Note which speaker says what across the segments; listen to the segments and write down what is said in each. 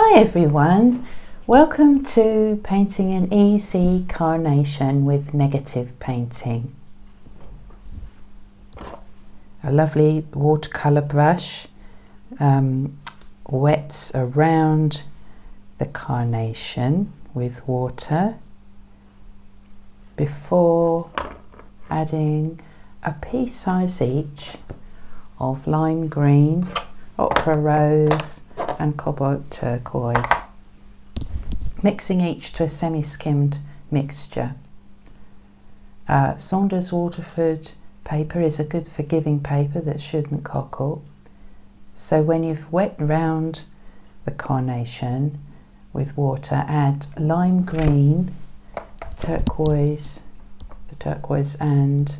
Speaker 1: Hi everyone, welcome to painting an easy carnation with negative painting. A lovely watercolour brush wets around the carnation with water before adding a pea size each of lime green, opera rose and cobalt turquoise, mixing each to a semi-skimmed mixture. Saunders Waterford paper is a good forgiving paper that shouldn't cockle. So when you've wet round the carnation with water, add lime green, turquoise, the turquoise, and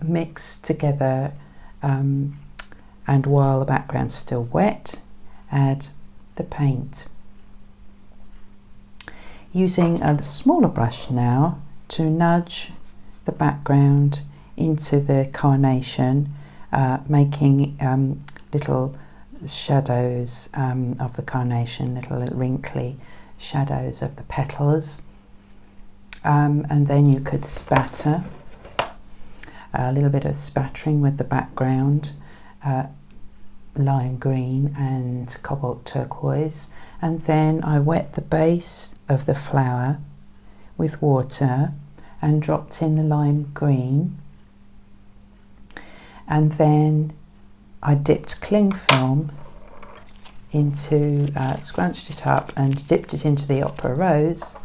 Speaker 1: mix together, and while the background's still wet, add the paint. Using a smaller brush now to nudge the background into the carnation, making little shadows of the carnation, little wrinkly shadows of the petals. And then you could spatter, a little bit of spattering with the background, lime green and cobalt turquoise, and then I wet the base of the flower with water and dropped in the lime green, and then I dipped cling film into, scrunched it up and dipped it into the opera rose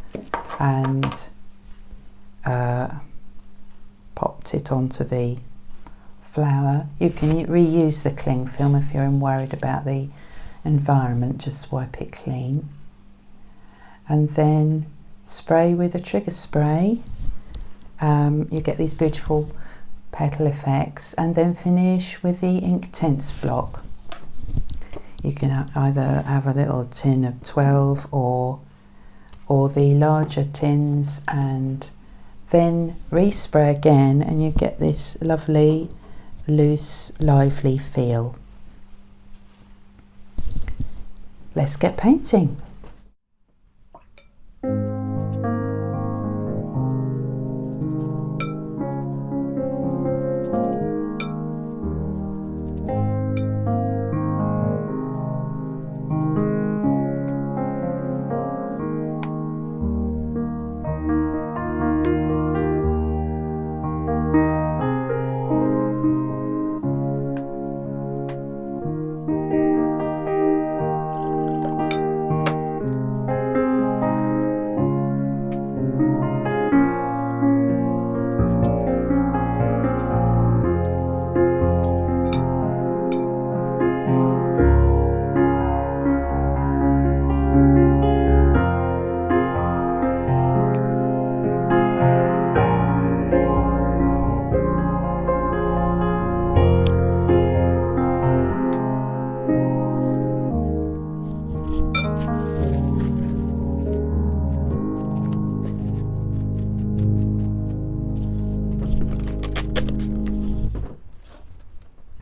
Speaker 1: and popped it onto the flower. You can reuse the cling film if you're worried about the environment, just wipe it clean. And then spray with a trigger spray. You get these beautiful petal effects, and then finish with the Inktense Block. You can either have a little tin of 12 or the larger tins, and then respray again, and you get this lovely loose, lively feel. Let's get painting.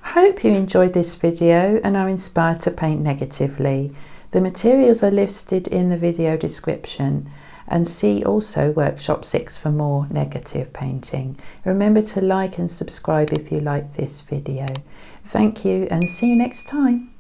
Speaker 1: I hope you enjoyed this video and are inspired to paint negatively. The materials are listed in the video description, and see also workshop 6 for more negative painting. Remember to like and subscribe if you like this video. Thank you and see you next time.